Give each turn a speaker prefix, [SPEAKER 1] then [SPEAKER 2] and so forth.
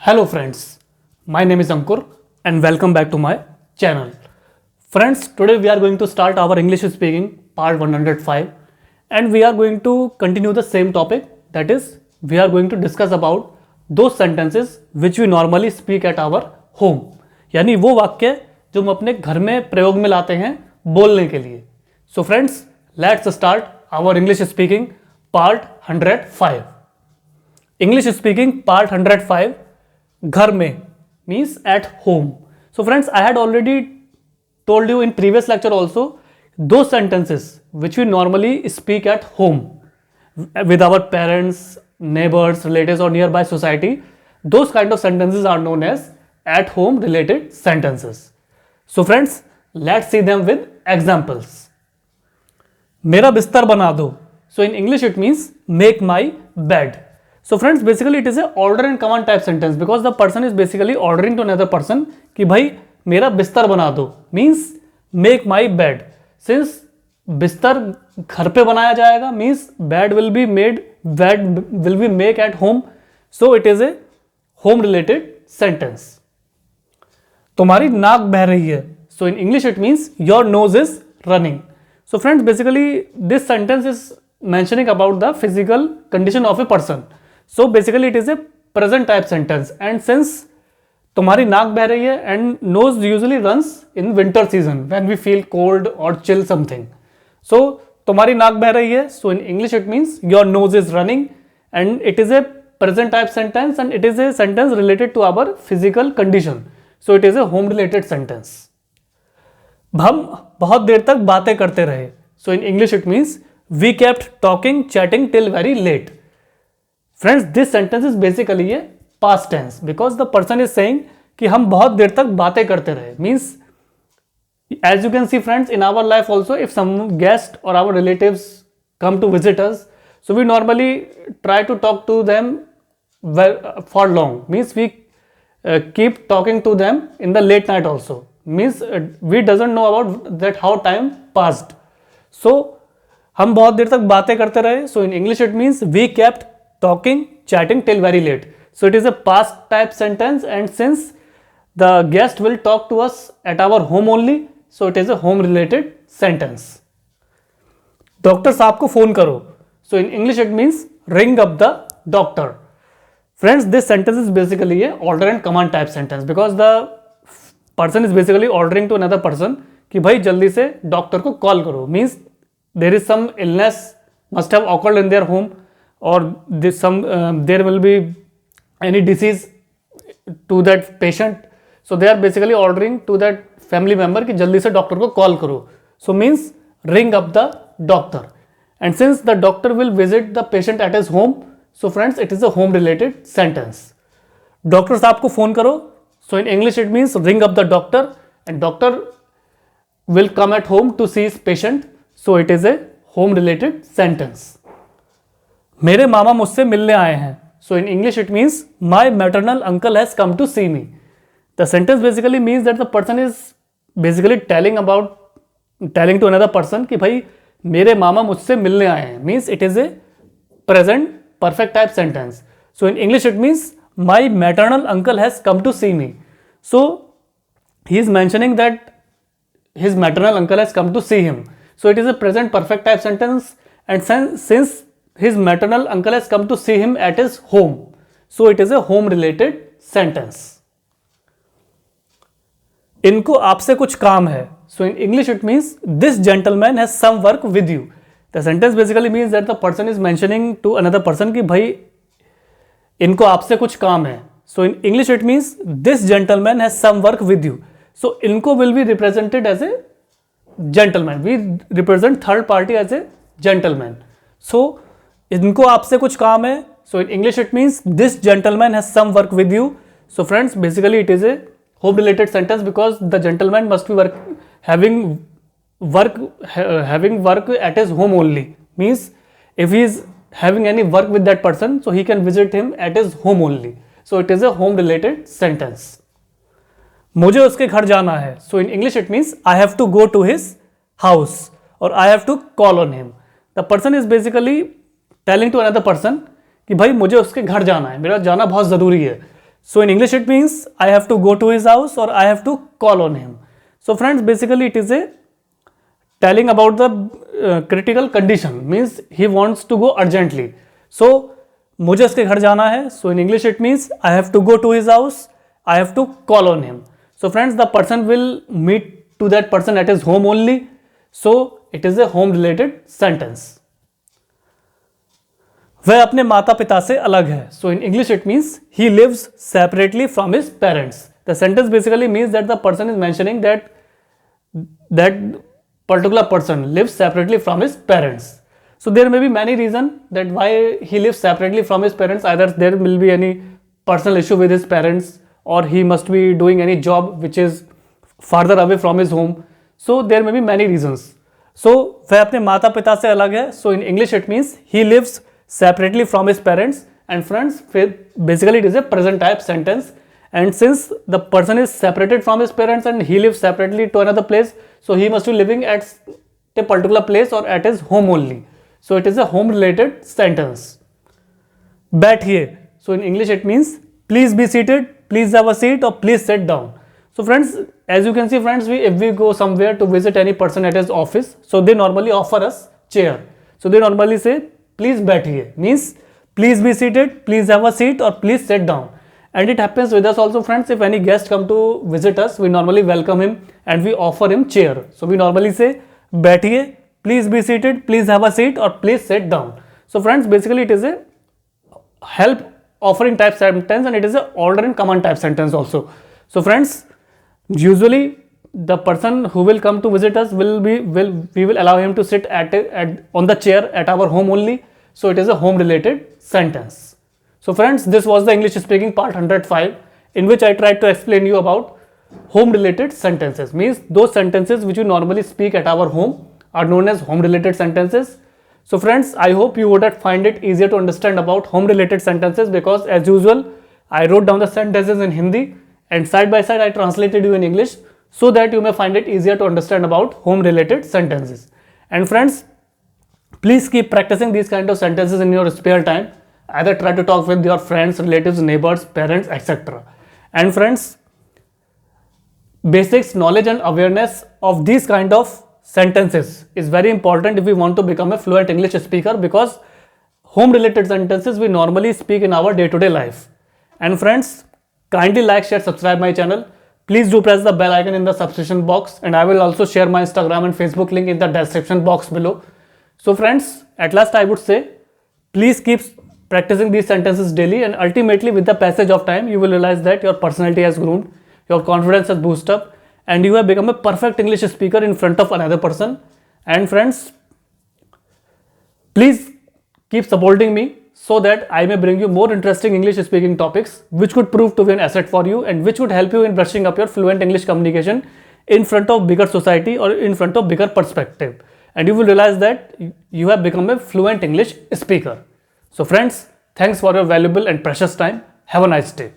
[SPEAKER 1] Hello friends, my name is Ankur and welcome back to my channel. Friends, today we are going to start our English speaking part 105 and we are going to continue the same topic, that is we are going to discuss about those sentences which we normally speak at our home. यानी वो वाक्य जो हम अपने घर में प्रयोग में लाते हैं बोलने के लिए. So friends, let's start our English speaking part 105. English speaking part 105 घर में means at home. So friends, I had already told you in previous lecture also those sentences which we normally speak at home with our parents, neighbors, relatives or nearby society. Those kind of sentences are known as at home related sentences. So friends, let's see them with examples. मेरा बिस्तर बना दो. So in English it means make my bed. So friends, basically it is a order and command type sentence because the person is basically ordering to another person कि भाई मेरा बिस्तर बना दो means make my bed. Since बिस्तर घर पे बनाया जाएगा means bed will be make at home, so it is a home related sentence. तुम्हारी नाक बह रही है. So in English it means your nose is running. So friends, basically this sentence is mentioning about the physical condition of a person. So basically it is a present type sentence and since तुम्हारी नाक बह रही है and nose usually runs in winter season when we feel cold or chill something. So तुम्हारी नाक बह रही है, so in English it means your nose is running and it is a present type sentence and it is a sentence related to our physical condition. So it is a home related sentence. हम बहुत देर तक बातें करते रहे. So in English it means we kept talking, chatting till very late. Friends, this sentence is basically a past tense because the person is saying कि हम बहुत देर तक बातें करते रहे. Means as you can see friends, in our life also if some guest or our relatives come to visit us, so we normally try to talk to them for long. Means we keep talking to them in the late night also. Means we doesn't know about that how time passed. So हम बहुत देर तक बातें करते रहे. So in English it means we kept talking, chatting till very late. So it is a past type sentence and since the guest will talk to us at our home only, so it is a home related sentence. Doctor साहब को phone करो. So in English it means ring up the doctor. Friends, this sentence is basically a order and command type sentence because the person is basically ordering to another person कि भाई जल्दी से doctor को call करो. Means there is some illness must have occurred in their home or there will be any disease to that patient, so they are basically ordering to that family member कि जल्दी से doctor को call करो. So means ring up the doctor and since the doctor will visit the patient at his home, so friends it is a home related sentence. Doctor साहब को phone करो. So in English it means ring up the doctor and doctor will come at home to see his patient, so it is a home related sentence. मेरे मामा मुझसे मिलने आए हैं. So in English it means my maternal uncle has come to see me. The sentence basically means that the person is basically telling to another person कि भाई मेरे मामा मुझसे मिलने आए हैं. Means it is a present perfect type sentence. So in English it means my maternal uncle has come to see me. So he is mentioning that his maternal uncle has come to see him. So it is a present perfect type sentence and since his maternal uncle has come to see him at his home, so it is a home related sentence. इनको आपसे कुछ काम है. So in English it means this gentleman has some work with you. The sentence basically means that the person is mentioning to another person कि भाई इनको आपसे कुछ काम है. So in English it means this gentleman has some work with you. So इनको will be represented as a gentleman. We represent third party as a gentleman. So इनको आपसे कुछ काम है. So in English it means this gentleman has some work with you. So friends, basically it is a home related sentence because the gentleman must be having work at his home only. Means if he is having any work with that person, so he can visit him at his home only. So it is a home related sentence. मुझे उसके घर जाना है. So in English it means I have to go to his house or I have to call on him. The person is basically telling to another person कि भाई मुझे उसके घर जाना है, मेरा जाना बहुत ज़रूरी है. So in English it means I have to go to his house or I have to call on him. So friends, basically it is a telling about the critical condition, means he wants to go urgently. So मुझे उसके घर जाना है. So in English it means I have to go to his house, I have to call on him. So friends, the person will meet to that person at his home only. So it is a home related sentence. वह अपने माता पिता से अलग है. So in English it means he lives separately from his parents. The sentence basically means that the person is mentioning that particular person lives separately from his parents. So there may be many reasons that why he lives separately from his parents. Either there will be any personal issue with his parents, or he must be doing any job which is farther away from his home. So there may be many reasons. So वह अपने माता पिता से अलग है. So in English it means he lives separately from his parents. And friends, basically it is a present type sentence. And since the person is separated from his parents and he lives separately to another place, so he must be living at a particular place or at his home only. So it is a home related sentence. बैठिए. So in English it means please be seated, please have a seat, or please sit down. So friends, as you can see friends, if we go somewhere to visit any person at his office, so they normally offer us chair. So they normally say please बैठिए, means please be seated, please have a seat, or please sit down. And it happens with us also friends. If any guest come to visit us, we normally welcome him and we offer him chair. So we normally say बैठिए, please be seated, please have a seat, or please sit down. So friends, basically it is a help offering type sentence, and it is a order and command type sentence also. So friends, usually the person who will come to visit us we will allow him to sit on the chair at our home only. So it is a home related sentence. So friends, this was the English speaking part 105, in which I tried to explain you about home related sentences. Means those sentences which we normally speak at our home are known as home related sentences. So friends, I hope you would find it easier to understand about home related sentences, because as usual I wrote down the sentences in Hindi and side by side I translated you in English, so that you may find it easier to understand about home related sentences. And friends, please keep practicing these kind of sentences in your spare time. Either try to talk with your friends, relatives, neighbors, parents, etc. And friends, basics knowledge and awareness of these kind of sentences is very important if we want to become a fluent English speaker, because home related sentences we normally speak in our day-to-day life. And friends, kindly like, share, subscribe my channel. Please do press the bell icon in the subscription box, and I will also share my Instagram and Facebook link in the description box below. So friends, at last I would say, please keep practicing these sentences daily, and ultimately with the passage of time you will realize that your personality has grown, your confidence has boosted up, and you have become a perfect English speaker in front of another person. And friends, please keep supporting me so that I may bring you more interesting English speaking topics which could prove to be an asset for you, and which would help you in brushing up your fluent English communication in front of bigger society or in front of bigger perspective. And you will realize that you have become a fluent English speaker. So friends, thanks for your valuable and precious time. Have a nice day.